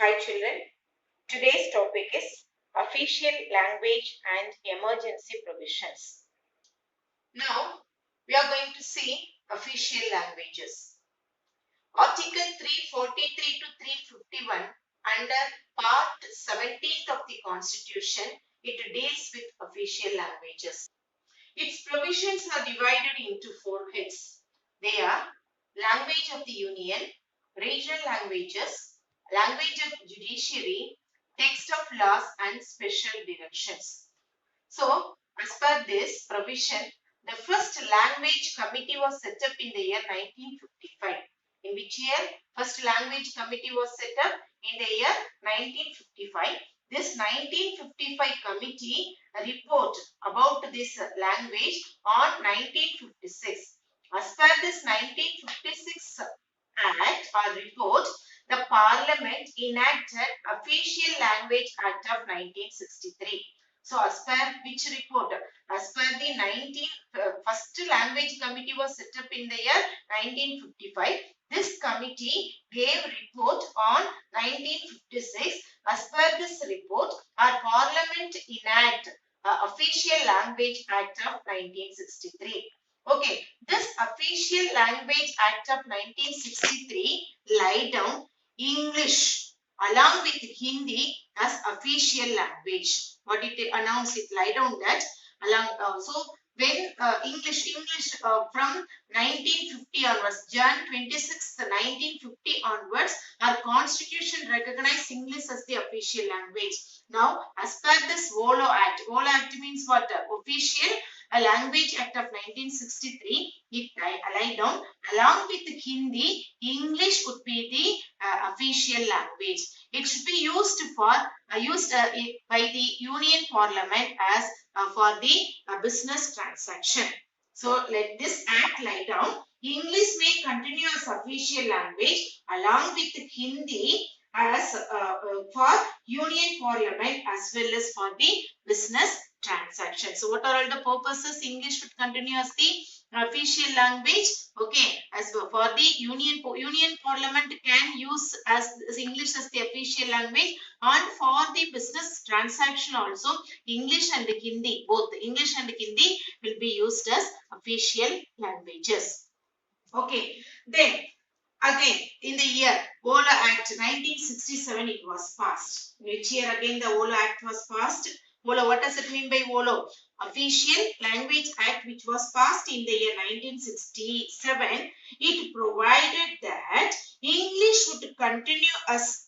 Hi children, today's topic is official language and emergency provisions. Now we are going to see official languages. Article 343 to 351 under part 17th of the Constitution, it deals with official languages. Its provisions are divided into four heads. They are language of the Union, regional languages, language of judiciary, text of laws and special directions. So, as per this provision, the first language committee was set up in the year 1955. In which year? First language committee was set up in the year 1955. This 1955 committee report about this language on 1956. As per this 1956 Act or report, the Parliament enacted Official Language Act of 1963. So, as per which report? As per the first language committee was set up in the year 1955. This committee gave report on 1956. As per this report, our Parliament enacted Official Language Act of 1963. Okay, this Official Language Act of 1963 laid down English along with Hindi as official language. What it announced, it laid down that along. So when English from 1950 onwards, Jan 26th, 1950 onwards, our constitution recognized English as the official language. Now, as per this VOLO Act means what? Official Language Act of 1963, it laid down along with Hindi, English would be the official language. It should be used by the Union Parliament as for the business transaction. So let this act lie down. English may continue as official language along with Hindi as for Union Parliament as well as for the business transaction. So what are all the purposes? English should continue as the official language. Okay, as for the Union Parliament can use as English as the official language, and for the business transaction also English and Hindi, both English and Hindi will be used as official languages. Okay, then again in the year VOLO Act 1967 it was passed. Which year again the VOLO Act was passed? VOLO, what does it mean by VOLO? Official Language Act, which was passed in the year 1967. It provided that English would continue as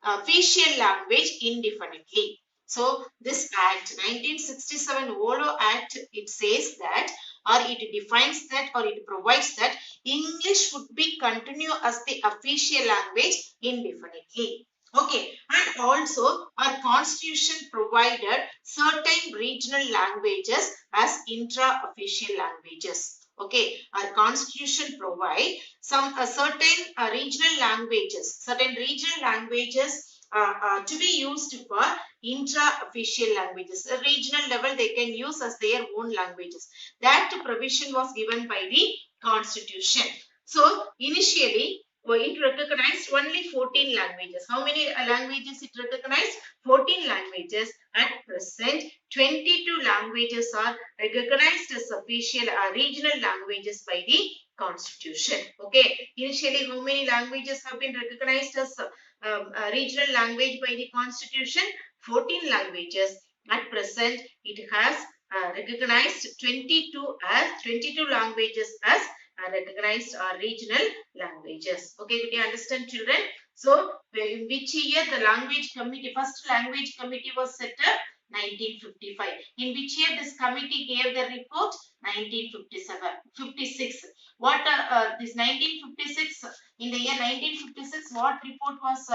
official language indefinitely. So this Act 1967 VOLO Act, it says that, or it defines that, or it provides that English would be continue as the official language indefinitely. Okay, and also our constitution provided certain regional languages as intra-official languages. Okay, our constitution provide some certain regional languages to be used for intra-official languages. A regional level they can use as their own languages. That provision was given by the constitution. So initially it recognized only 14 languages. How many languages it recognized? 14 languages. At present, 22 languages are recognized as official regional languages by the constitution. Okay. Initially, how many languages have been recognized as regional language by the constitution? 14 languages. At present, it has recognized 22 languages as recognized regional languages. Okay, did you understand, children? So, in which year the first language committee was set up? 1955. In which year this committee gave the report? 1956. What this 1956? In the year 1956, what was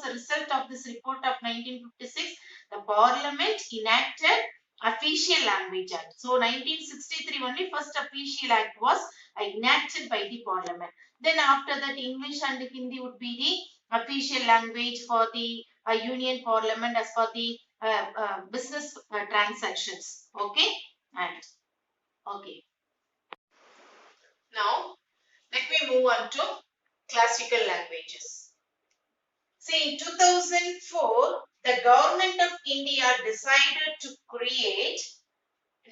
the result of this report of 1956? The Parliament enacted Official Language Act. So 1963 only first official act was enacted by the Parliament. Then after that English and Hindi would be the official language for the Union Parliament as for the business transactions. Okay, and okay. Now let me move on to classical languages. See, in 2004, the government of India decided to create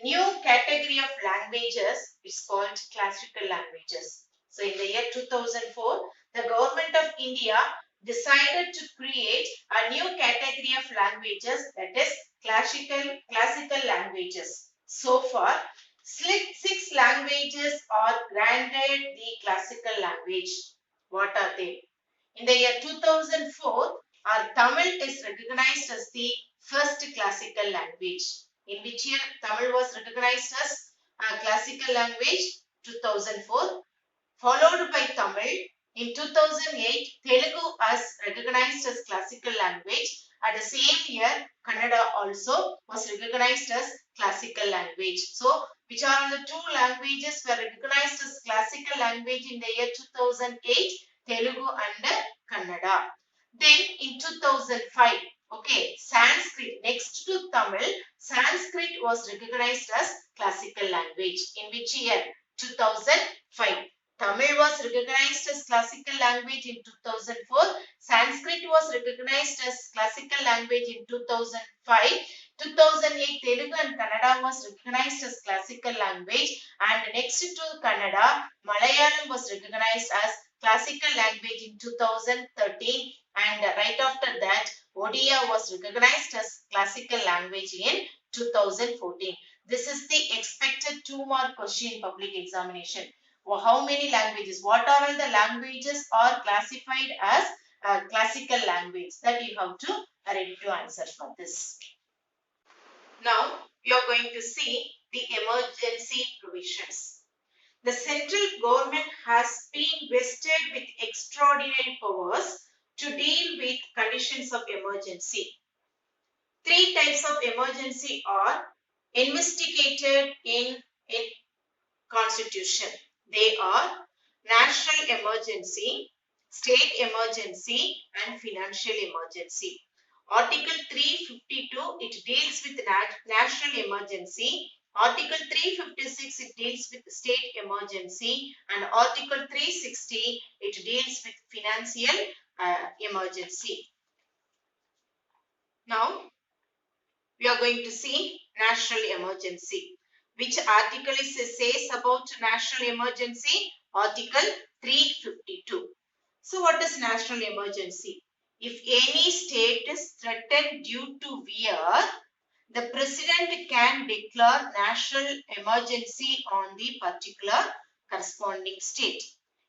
new category of languages. It's called classical languages. So in the year 2004, the government of India decided to create a new category of languages, that is classical languages. So far, six languages are granted the classical language. What are they? In the year 2004, our Tamil is recognized as the first classical language. In which year Tamil was recognized as a classical language? 2004. Followed by Tamil. In 2008, Telugu was recognized as classical language. At the same year, Kannada also was recognized as classical language. So, which are the two languages were recognized as classical language in the year 2008? Telugu and Kannada. Then in 2005, okay, Sanskrit, next to Tamil, Sanskrit was recognized as classical language. In which year? 2005. Tamil was recognized as classical language in 2004. Sanskrit was recognized as classical language in 2005. 2008, Telugu and Kannada was recognized as classical language. And next to Kannada, Malayalam was recognized as classical language in 2013. And right after that, Odia was recognized as classical language in 2014. This is the expected 2-mark question in public examination. How many languages? What are all the languages are classified as classical language? That you have to ready to answer for this. Now, you are going to see the emergency provisions. The central government has been vested with extraordinary powers to deal with conditions of emergency. 3 types of emergency are investigated in Constitution. They are national emergency, state emergency and financial emergency. Article 352, it deals with national emergency. Article 356, it deals with state emergency. And Article 360, it deals with financial emergency. Now, we are going to see national emergency. Which article says about national emergency? Article 352. So, what is national emergency? If any state is threatened due to war, the president can declare national emergency on the particular corresponding state.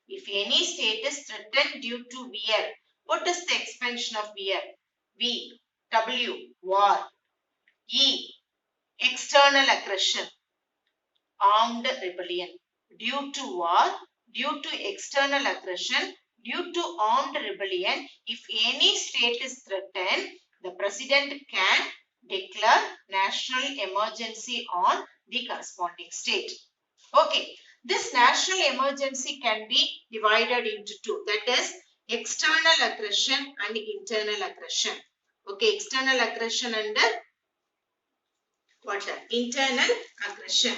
If any state is threatened due to war, what is the expansion of war? V, W, war. E, external aggression, armed rebellion. Due to war, due to external aggression, due to armed rebellion, if any state is threatened, the president can declare national emergency on the corresponding state. Okay, this national emergency can be divided into 2. That is external aggression and internal aggression. Okay, external aggression and internal aggression.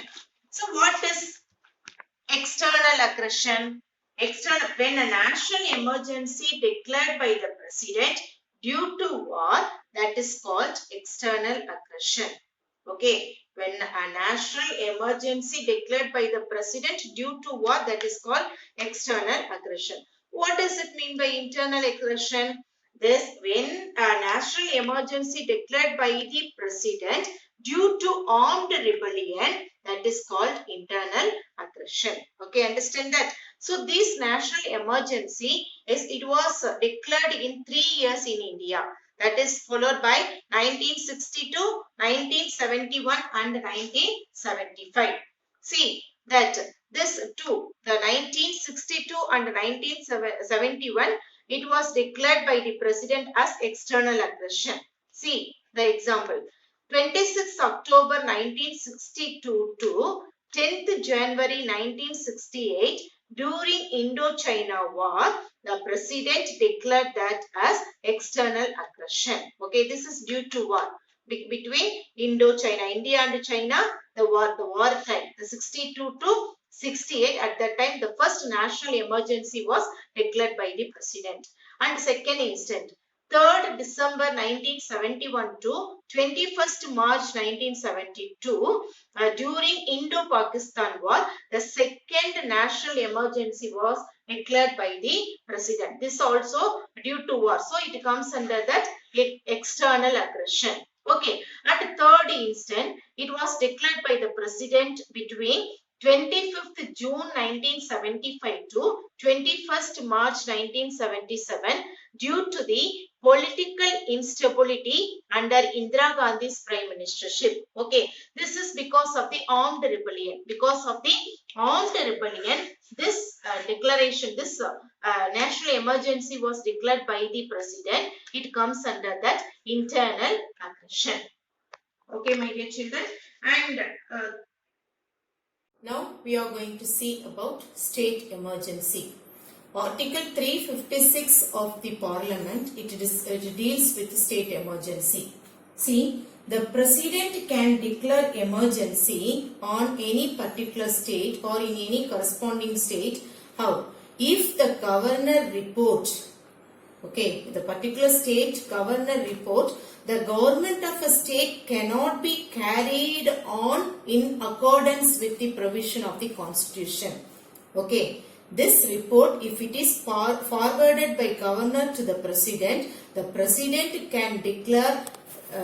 So what is external aggression? When a national emergency declared by the president due to war, that is called external aggression. Okay, when a national emergency declared by the president due to war, that is called external aggression. What does it mean by internal aggression? This, when a national emergency declared by the president due to armed rebellion, that is called internal aggression. Okay, understand that? So this national emergency it was declared in 3 years in India. That is followed by 1962, 1971 and 1975. See that this too, the 1962 and 1971, it was declared by the president as external aggression. See the example. 26 October 1962 to 10th January 1968, during Indo-China War, the president declared that as external aggression. Okay, this is due to war between Indo-China, India and China, the war time, the 62 to 68. At that time, the first national emergency was declared by the president. And second instant, 3rd December 1971 to 21st March 1972, during Indo-Pakistan War, the second national emergency was declared by the President. This also due to war. So, it comes under that external aggression. Okay. At third instant, it was declared by the President between 25th June 1975 to 21st March 1977 due to the political instability under Indira Gandhi's prime ministership. Okay, this is because of the armed rebellion. Because of the armed rebellion, this declaration, this national emergency was declared by the President. It comes under that internal aggression. Okay, my dear children. And now we are going to see about state emergency. Article 356 of the Parliament, it deals with state emergency. See, the President can declare emergency on any particular state or in any corresponding state. How? If the governor report, okay, the particular state governor report, the government of a state cannot be carried on in accordance with the provision of the constitution. Okay. This report, if it is forwarded by governor to the president can declare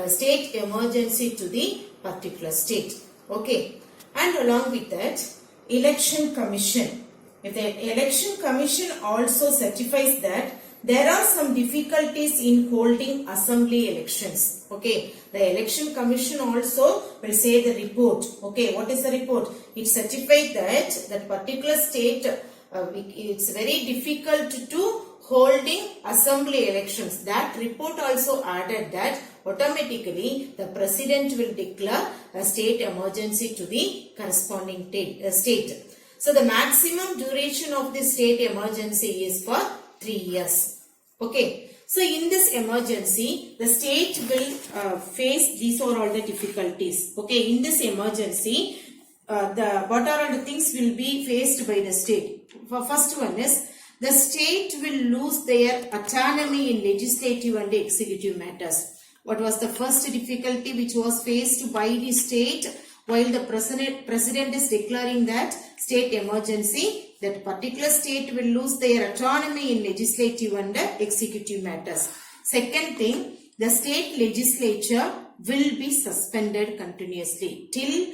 state emergency to the particular state. Okay. And along with that, election commission. If the election commission also certifies that there are some difficulties in holding assembly elections. Okay. The election commission also will say the report. Okay. What is the report? It certified that that particular state it's very difficult to holding assembly elections. That report also added that automatically the President will declare a state emergency to the corresponding state. So the maximum duration of this state emergency is for 3 years. Okay. So in this emergency, the state will face these are all the difficulties. Okay. In this emergency, what are all the things will be faced by the state? First one is the state will lose their autonomy in legislative and executive matters. What was the first difficulty which was faced by the state while the president is declaring that state emergency? That particular state will lose their autonomy in legislative and executive matters. Second thing, the state legislature will be suspended continuously till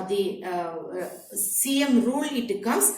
the CM rule it comes.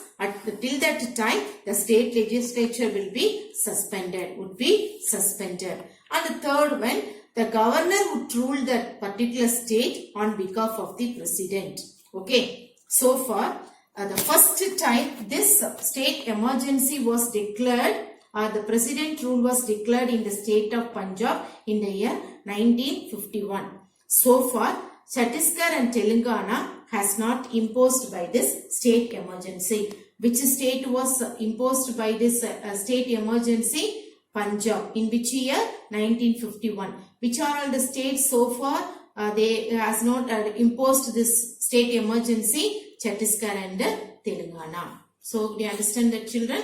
Till that time, the state legislature will be suspended, would be suspended. And the third one, the governor would rule that particular state on behalf of the president. Okay. So far, the first time this state emergency was declared, the president rule was declared in the state of Punjab in the year 1951. So far, Chhattisgarh and Telangana has not imposed by this state emergency. Which state was imposed by this state emergency? Punjab. In which year? 1951. Which are all the states so far they has not imposed this state emergency? Chhattisgarh and Telangana. So, do you understand that, children?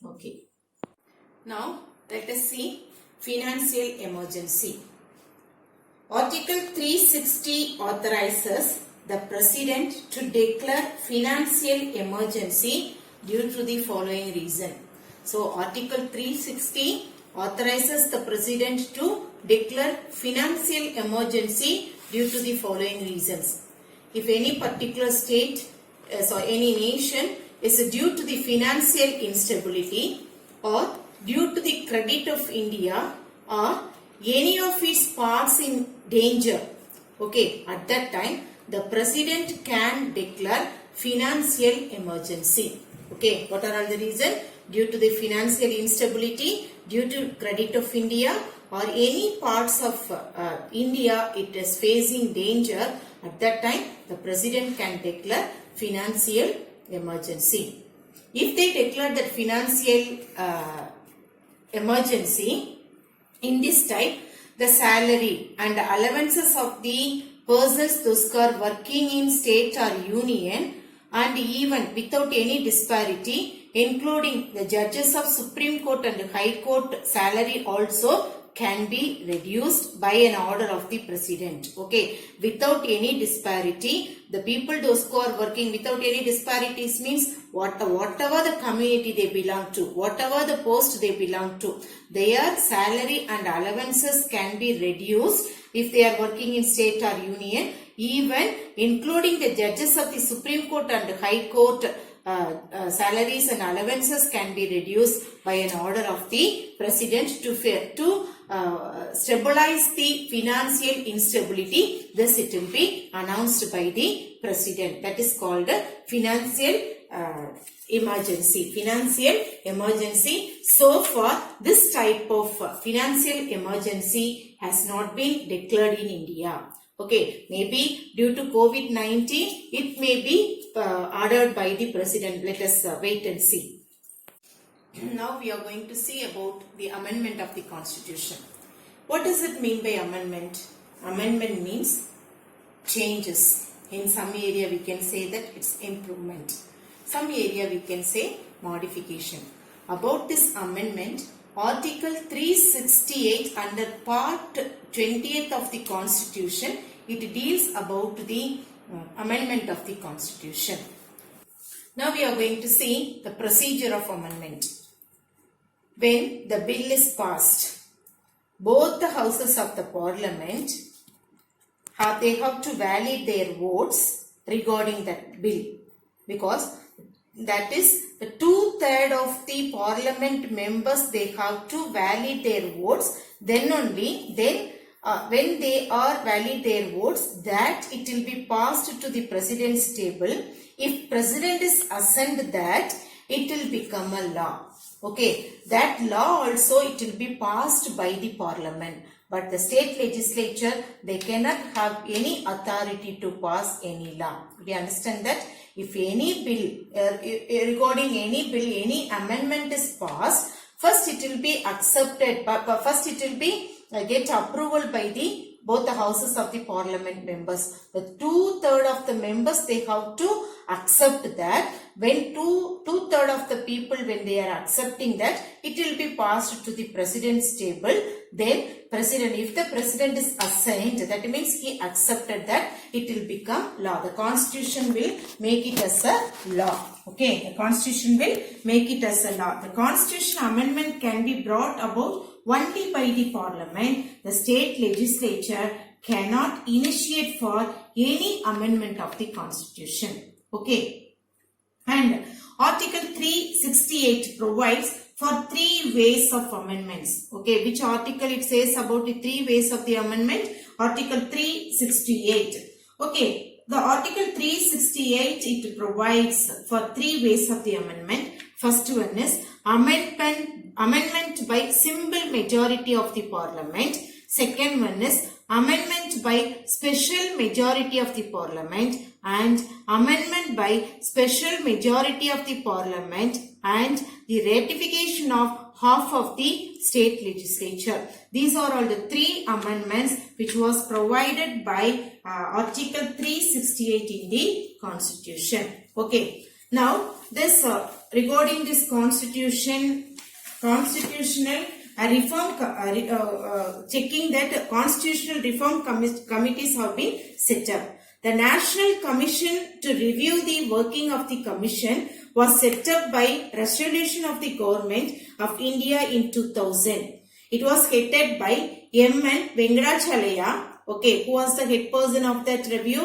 Okay. Now, let us see financial emergency. Article 360 authorizes the President to declare financial emergency due to the following reason. So, Article 360 authorizes the President to declare financial emergency due to the following reasons. If any particular state or any nation is due to the financial instability or due to the credit of India or any of its parts in danger, okay, at that time the President can declare financial emergency. Okay, what are all the reasons? Due to the financial instability, due to credit of India or any parts of India it is facing danger, at that time the President can declare financial emergency. If they declare that financial emergency, in this type, the salary and allowances of the persons those who are working in state or union and even without any disparity, including the judges of Supreme Court and High Court salary also can be reduced by an order of the president. Okay, without any disparity, the people those who are working without any disparities means whatever the community they belong to, whatever the post they belong to, their salary and allowances can be reduced if they are working in state or union, even including the judges of the Supreme Court and High Court. Salaries and allowances can be reduced by an order of the president to stabilize the financial instability. Thus it will be announced by the president. That is called financial emergency. Financial emergency. So far, this type of financial emergency has not been declared in India. Okay, maybe due to COVID-19, it may be ordered by the president. Let us wait and see. Now we are going to see about the amendment of the constitution. What does it mean by amendment? Amendment means changes. In some area we can say that it's improvement. Some area we can say modification. About this amendment, Article 368 under Part 20th of the Constitution, it deals about the amendment of the Constitution. Now we are going to see the procedure of amendment. When the bill is passed, both the houses of the parliament they have to validate their votes regarding that bill, because that is the 2/3 of the parliament members, they have to validate their votes. Then only when they are valid their votes, that it will be passed to the president's table. If president is assent that, it will become a law. Okay, that law also it will be passed by the parliament. But the state legislature, they cannot have any authority to pass any law. Do you understand that? If any bill, regarding any bill, any amendment is passed, first it will be accepted, but first it will be get approval by the both the houses of the parliament members. The 2/3 of the members, they have to accept that. When two-thirds of the people, when they are accepting that, it will be passed to the president's table. Then president, if the president is assigned, that means he accepted that, it will become law. The constitution will make it as a law. Okay, the constitution will make it as a law. The constitution amendment can be brought about only by the parliament. The state legislature cannot initiate for any amendment of the constitution. Okay. And Article 368 provides for 3 ways of amendments. Okay, which article it says about the 3 ways of the amendment? Article 368. Okay, the Article 368, it provides for 3 ways of the amendment. First one is amendment by simple majority of the parliament. Second one is amendment by special majority of the parliament, and amendment by special majority of the parliament and the ratification of half of the state legislature. These are all the 3 amendments which was provided by Article 368 in the Constitution. Okay. Now this regarding this constitutional reform, checking that constitutional reform committees have been set up. The National Commission to review the working of the Commission was set up by resolution of the Government of India in 2000. It was headed by M.N. Venkatachalaya, okay, who was the head person of that review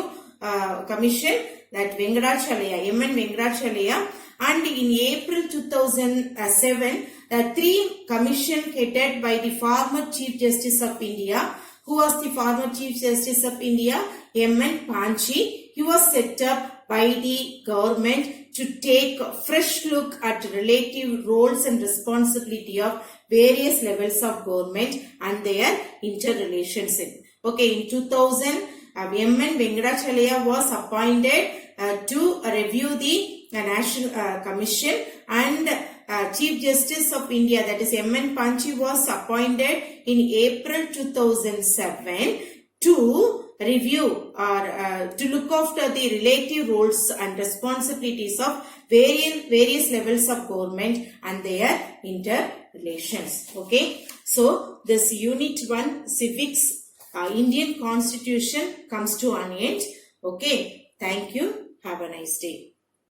commission, that Venkatachalaya, M.N. Venkatachalaya. And in April 2007, the 3 commission headed by the former Chief Justice of India. Who was the former Chief Justice of India? M.N. Panchi. He was set up by the government to take a fresh look at relative roles and responsibility of various levels of government and their interrelations. Okay, in 2000, M.N. Venkatachalaya was appointed to review the National Commission, and Chief Justice of India, that is M.N. Panchi, was appointed in April 2007 to review or to look after the relative roles and responsibilities of various levels of government and their interrelations. Okay. So this unit 1 civics Indian constitution comes to an end. Okay, thank you. Have a nice day.